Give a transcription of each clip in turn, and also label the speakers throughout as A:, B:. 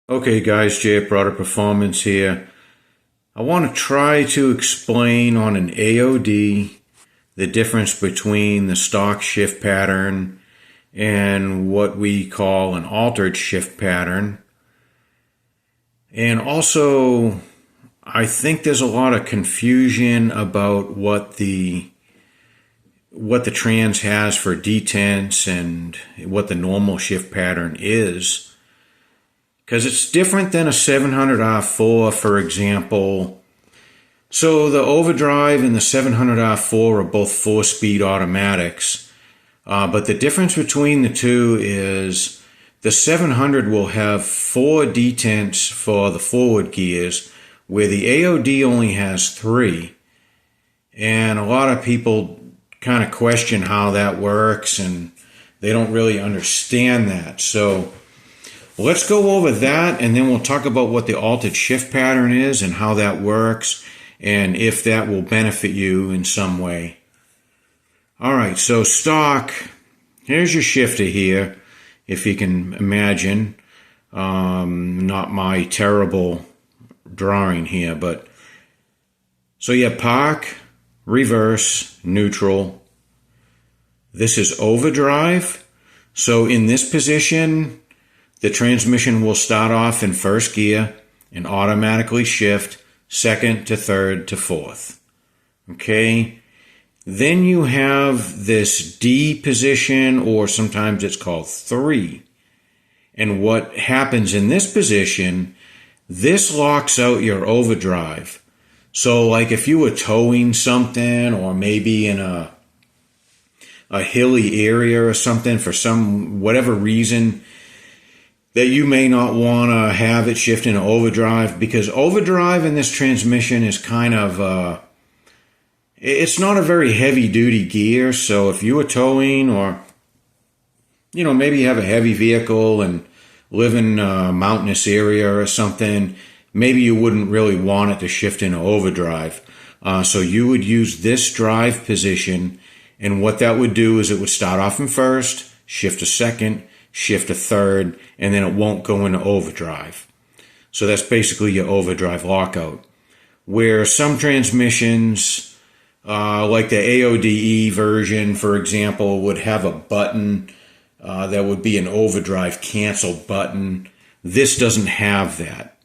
A: Okay guys, Jay at Broader Performance here. I want to try to explain on an AOD the difference between the stock shift pattern and what we call an altered shift pattern. And also, I think there's a lot of confusion about what the trans has for detents and what the normal shift pattern is. Because it's different than a 700R4, for example. So the overdrive and the 700R4 are both 4-speed automatics. But the difference between the two is the 700 will have 4 detents for the forward gears, where the AOD only has 3. And a lot of people kind of question how that works, and they don't really understand that. So let's go over that, and then we'll talk about what the altered shift pattern is and how that works, and if that will benefit you in some way. All right, so stock, here's your shifter here, if you can imagine. Not my terrible drawing here, but so you have park, reverse, neutral. This is overdrive. So in this position, the transmission will start off in first gear and automatically shift second to third to fourth. Okay? Then you have this D position, or sometimes it's called 3. And what happens in this position, this locks out your overdrive. So like if you were towing something, or maybe in a hilly area or something, for some whatever reason, that you may not want to have it shift into overdrive, because overdrive in this transmission is kind of, it's not a very heavy duty gear. So if you were towing, or, maybe you have a heavy vehicle and live in a mountainous area or something, maybe you wouldn't really want it to shift into overdrive. So you would use this drive position, and what that would do is it would start off in first, shift to second, shift to third, and then it won't go into overdrive. So that's basically your overdrive lockout. Where some transmissions, like the AODD version, for example, would have a button that would be an overdrive cancel button. This doesn't have that.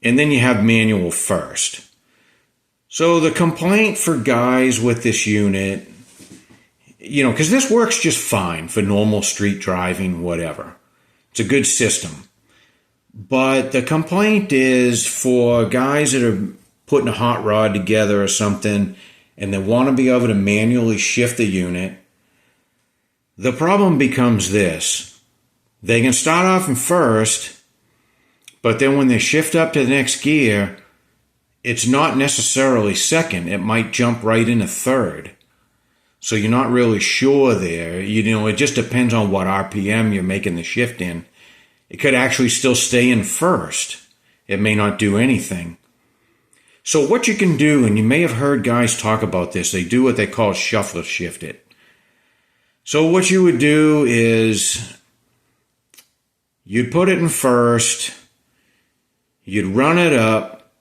A: And then you have manual first. So the complaint for guys with this unit, because this works just fine for normal street driving, whatever. It's a good system. But the complaint is for guys that are putting a hot rod together or something, and they want to be able to manually shift the unit. The problem becomes this. They can start off in first, but then when they shift up to the next gear, it's not necessarily second. It might jump right into third. So you're not really sure there. It just depends on what RPM you're making the shift in. It could actually still stay in first. It may not do anything. So what you can do, and you may have heard guys talk about this, they do what they call shuffle shift it. So what you would do is you'd put it in first, you'd run it up,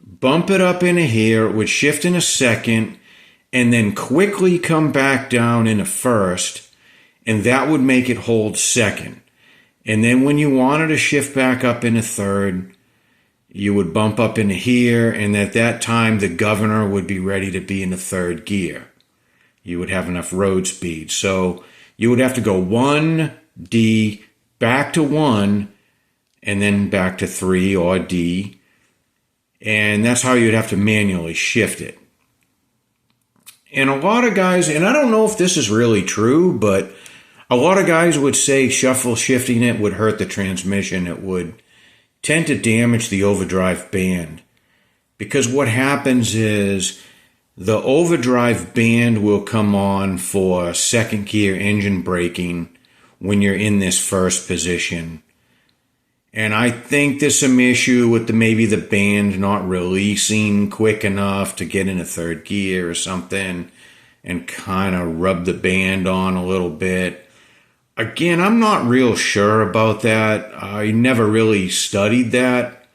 A: bump it up into here, it would shift in a second, and then quickly come back down into first, and that would make it hold second. And then when you wanted to shift back up into third, you would bump up into here, and at that time the governor would be ready to be in the third gear. You would have enough road speed. So you would have to go 1, D, back to 1, and then back to 3 or D. And that's how you'd have to manually shift it. And a lot of guys, and I don't know if this is really true, but a lot of guys would say shuffle shifting it would hurt the transmission. It would tend to damage the overdrive band. Because what happens is the overdrive band will come on for second gear engine braking when you're in this first position. And I think there's some issue with maybe the band not releasing quick enough to get into third gear or something, and kind of rub the band on a little bit. Again, I'm not real sure about that. I never really studied that.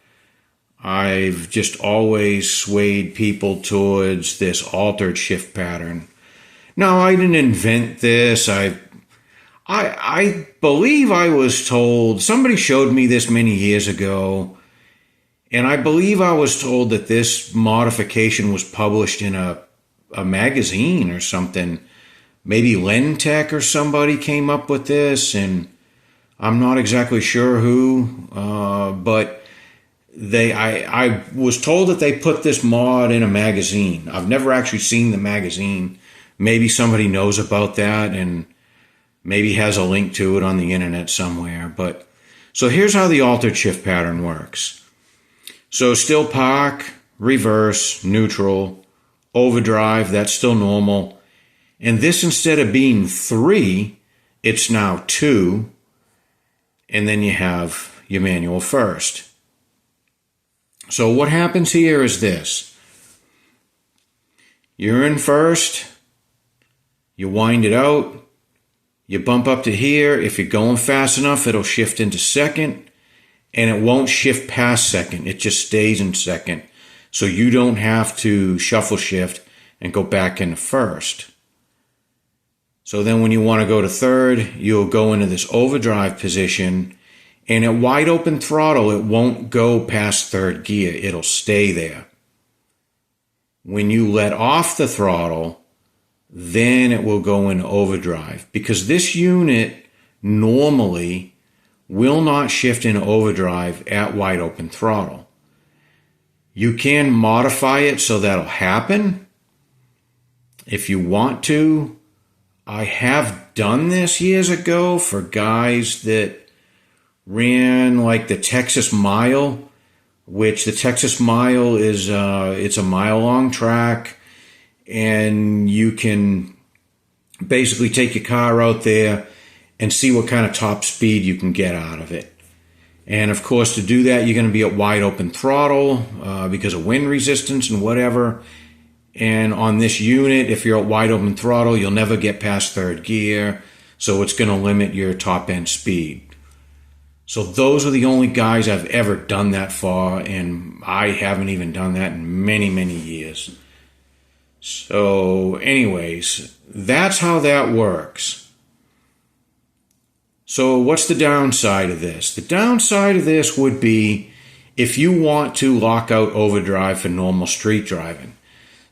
A: I've just always swayed people towards this altered shift pattern. Now, I didn't invent this. I believe I was told, somebody showed me this many years ago, and I believe I was told that this modification was published in a magazine or something. Maybe Lentech or somebody came up with this, and I'm not exactly sure who, but I was told that they put this mod in a magazine. I've never actually seen the magazine. Maybe somebody knows about that and maybe has a link to it on the internet somewhere. But so here's how the altered shift pattern works. So still park, reverse, neutral, overdrive, that's still normal. And this, instead of being 3, it's now 2. And then you have your manual first. So what happens here is this. You're in first. You wind it out. You bump up to here. If you're going fast enough, it'll shift into second. And it won't shift past second. It just stays in second. So you don't have to shuffle shift and go back into first. So then when you want to go to third, you'll go into this overdrive position, and at wide open throttle, it won't go past third gear. It'll stay there. When you let off the throttle, then it will go into overdrive, because this unit normally will not shift into overdrive at wide open throttle. You can modify it so that'll happen if you want to. I have done this years ago for guys that ran like the Texas Mile, which the Texas Mile is it's a mile-long track, and you can basically take your car out there and see what kind of top speed you can get out of it. And of course, to do that, you're going to be at wide open throttle because of wind resistance and whatever. And on this unit, if you're at wide open throttle, you'll never get past third gear. So it's going to limit your top end speed. So those are the only guys I've ever done that for. And I haven't even done that in many, many years. So anyways, that's how that works. So what's the downside of this? The downside of this would be if you want to lock out overdrive for normal street driving.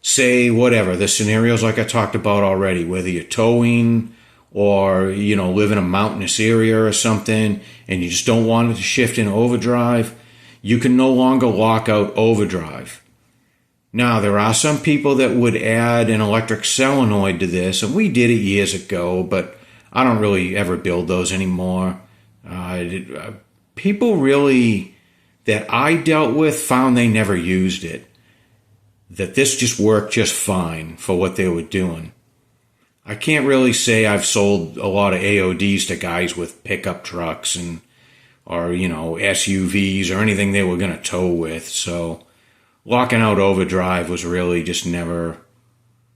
A: Say whatever, the scenarios like I talked about already, whether you're towing or, live in a mountainous area or something, and you just don't want it to shift in overdrive, you can no longer lock out overdrive. Now, there are some people that would add an electric solenoid to this, and we did it years ago, but I don't really ever build those anymore. People really that I dealt with found they never used it. That this just worked just fine for what they were doing. I can't really say I've sold a lot of AODs to guys with pickup trucks or SUVs or anything they were going to tow with. So locking out overdrive was really just never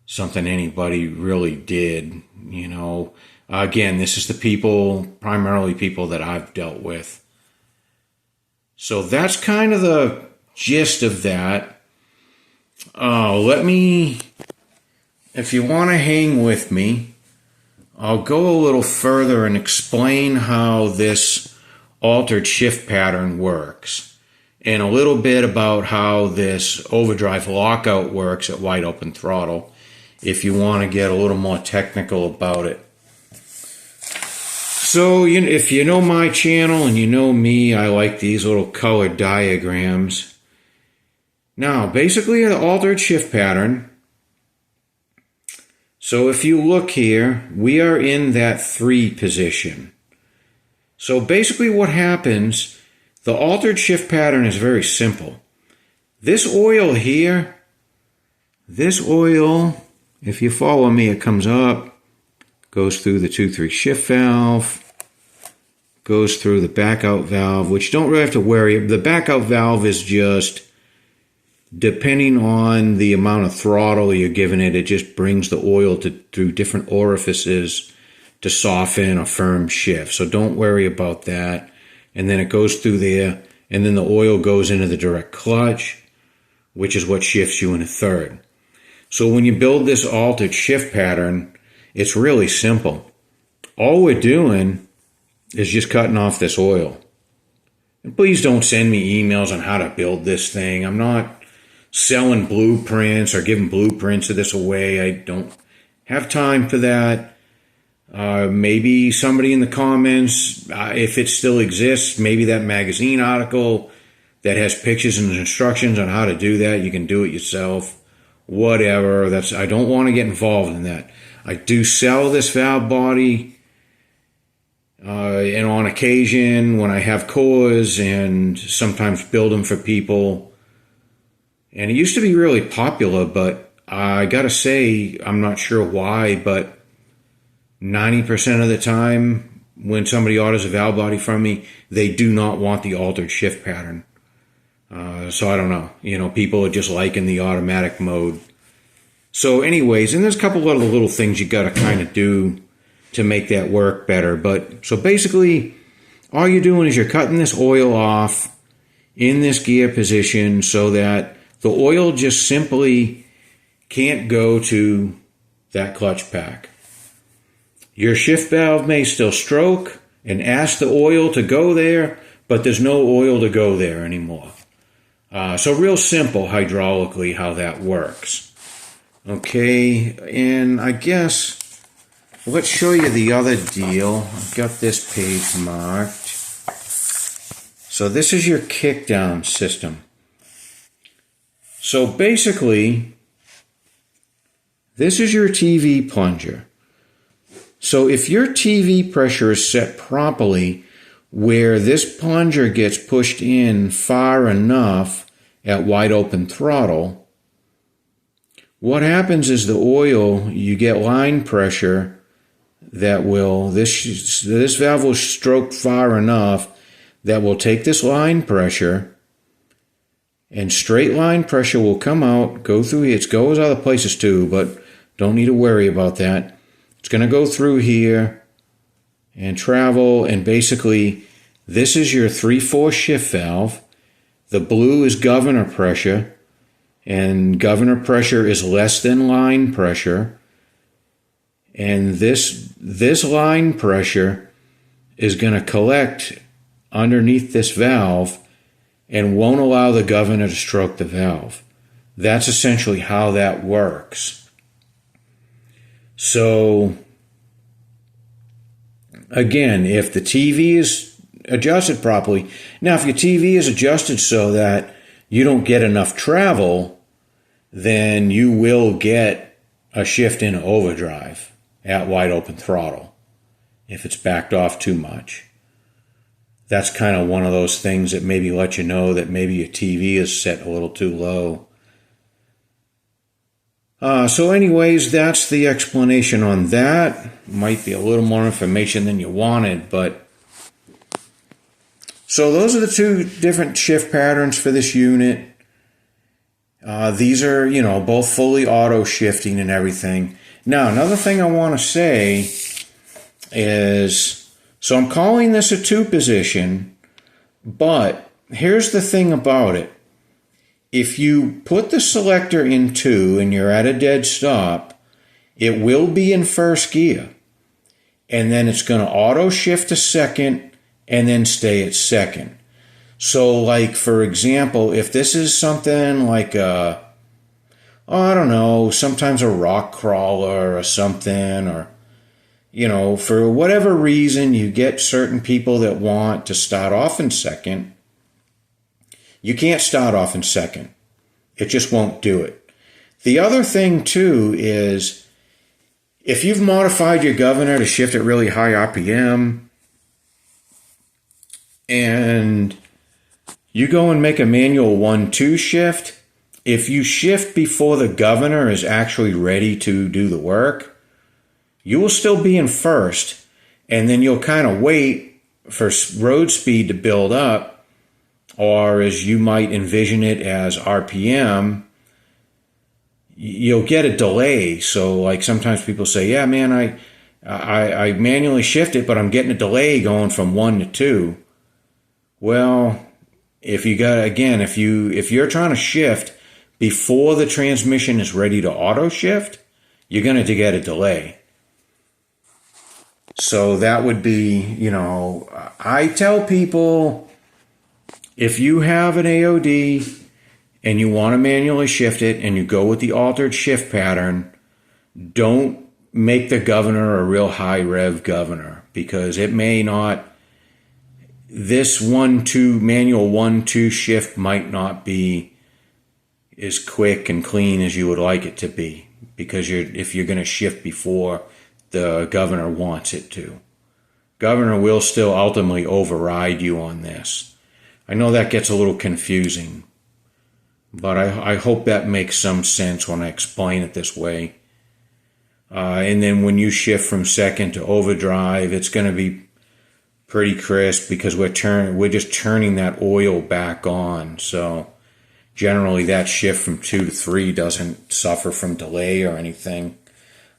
A: something anybody really did. Again, this is primarily people that I've dealt with. So that's kind of the gist of that. If you want to hang with me, I'll go a little further and explain how this altered shift pattern works, and a little bit about how this overdrive lockout works at wide open throttle, if you want to get a little more technical about it. So, if you know my channel and you know me, I like these little colored diagrams. Now, basically the altered shift pattern. So if you look here, we are in that 3 position. So basically what happens, the altered shift pattern is very simple. This oil here, if you follow me, it comes up, goes through the 2-3 shift valve, goes through the backout valve, which don't really have to worry. The backout valve is just, depending on the amount of throttle you're giving it, it just brings the oil through different orifices to soften a firm shift. So don't worry about that. And then it goes through there, and then the oil goes into the direct clutch, which is what shifts you in a third. So when you build this altered shift pattern, it's really simple. All we're doing is just cutting off this oil. And please don't send me emails on how to build this thing. I'm not selling blueprints or giving blueprints of this away. I don't have time for that. Maybe somebody in the comments, if it still exists, maybe that magazine article that has pictures and instructions on how to do that, you can do it yourself. Whatever. I don't want to get involved in that. I do sell this valve body, and on occasion when I have cores and sometimes build them for people. And it used to be really popular, but I gotta say, I'm not sure why, but 90% of the time when somebody orders a valve body from me, they do not want the altered shift pattern. So I don't know. People are just liking the automatic mode. So anyways, and there's a couple other little things you got to kind of do to make that work better. But so basically, all you're doing is you're cutting this oil off in this gear position so that the oil just simply can't go to that clutch pack. Your shift valve may still stroke and ask the oil to go there, but there's no oil to go there anymore. So real simple hydraulically how that works. Okay, and I guess let's show you the other deal. I've got this page marked. So this is your kickdown system. So basically, this is your TV plunger. So if your TV pressure is set properly, where this plunger gets pushed in far enough at wide open throttle, what happens is the oil, you get line pressure that will, this valve will stroke far enough that will take this line pressure, and straight line pressure will come out, go through here. It goes other places too, but don't need to worry about that. It's going to go through here and travel, and basically this is your 3/4 shift valve. The blue is governor pressure, and governor pressure is less than line pressure. And this line pressure is going to collect underneath this valve and won't allow the governor to stroke the valve. That's essentially how that works. So, again, if the TV is adjusted properly, now if your TV is adjusted so that you don't get enough travel, then you will get a shift in overdrive at wide open throttle if it's backed off too much. That's kind of one of those things that maybe let you know that maybe your TV is set a little too low. So anyways, that's the explanation on that. Might be a little more information than you wanted, but so those are the two different shift patterns for this unit. These are, both fully auto shifting and everything. Now, another thing I want to say is, so I'm calling this a 2 position, but here's the thing about it. If you put the selector in 2 and you're at a dead stop, it will be in first gear. And then it's going to auto shift to second and then stay at second. So like, for example, if this is something like sometimes a rock crawler or something, or, for whatever reason, you get certain people that want to start off in second. You can't start off in second. It just won't do it. The other thing, too, is if you've modified your governor to shift at really high RPM and you go and make a manual 1-2 shift, if you shift before the governor is actually ready to do the work, you will still be in first, and then you'll kind of wait for road speed to build up, or as you might envision it as RPM, you'll get a delay. So like sometimes people say, yeah, man, I manually shift it, but I'm getting a delay going from 1 to 2. Well, if you're trying to shift before the transmission is ready to auto shift, you're going to get a delay. So that would be, I tell people, if you have an AOD and you want to manually shift it and you go with the altered shift pattern, don't make the governor a real high rev governor, because it may not, this manual 1-2 shift might not be as quick and clean as you would like it to be, because if you're going to shift before the governor wants it to. Governor will still ultimately override you on this. I know that gets a little confusing, but I hope that makes some sense when I explain it this way. And then when you shift from second to overdrive, it's going to be pretty crisp, because we're just turning that oil back on. So generally that shift from 2 to 3 doesn't suffer from delay or anything.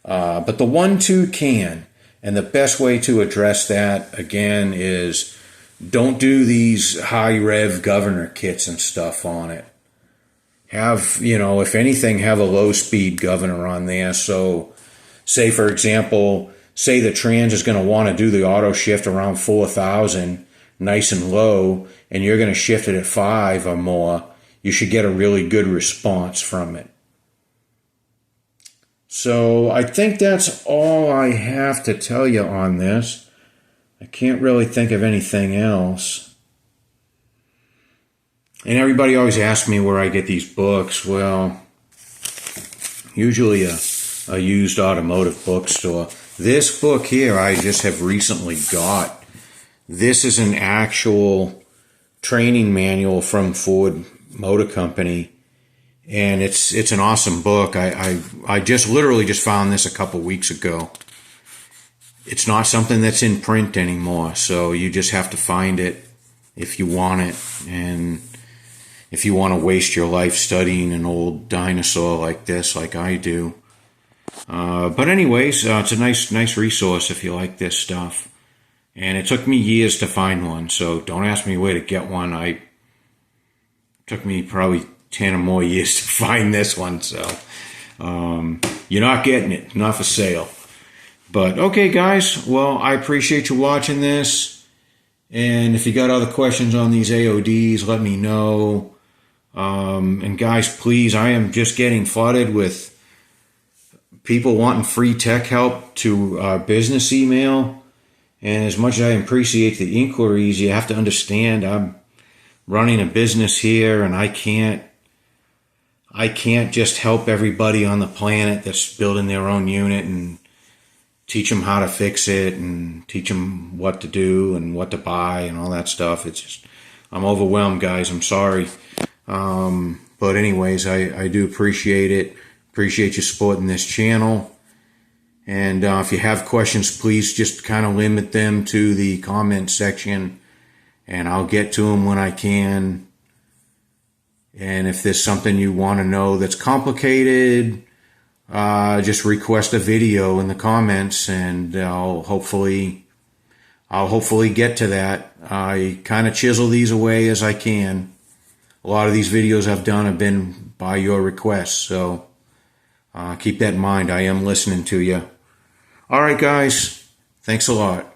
A: But the 1-2 can. And the best way to address that, again, is don't do these high rev governor kits and stuff on it. Have, if anything, have a low speed governor on there. So say, for example, say the trans is going to want to do the auto shift around 4,000, nice and low, and you're going to shift it at 5 or more, you should get a really good response from it. So I think that's all I have to tell you on this. I can't really think of anything else. And everybody always asks me where I get these books. Well, usually a used automotive bookstore. This book here I just have recently got. This is an actual training manual from Ford Motor Company. And it's an awesome book. I just literally just found this a couple weeks ago. It's not something that's in print anymore, so you just have to find it if you want it. And if you want to waste your life studying an old dinosaur like this, like I do. But anyways, it's a nice resource if you like this stuff. And it took me years to find one, so don't ask me where to get one. It took me probably 10 or more years to find this one, so you're not getting it, not for sale. But okay, guys, well, I appreciate you watching this, and if you got other questions on these AODs, let me know. And guys, please, I am just getting flooded with people wanting free tech help to our business email, and as much as I appreciate the inquiries, you have to understand I'm running a business here, and I can't just help everybody on the planet that's building their own unit and teach them how to fix it and teach them what to do and what to buy and all that stuff. It's just, I'm overwhelmed, guys. I'm sorry. But anyways, I do appreciate it. Appreciate you supporting this channel. And if you have questions, please just kind of limit them to the comment section, and I'll get to them when I can. And if there's something you want to know that's complicated, just request a video in the comments, and I'll hopefully get to that. I kind of chisel these away as I can. A lot of these videos I've done have been by your request, so keep that in mind. I am listening to you. All right, guys. Thanks a lot.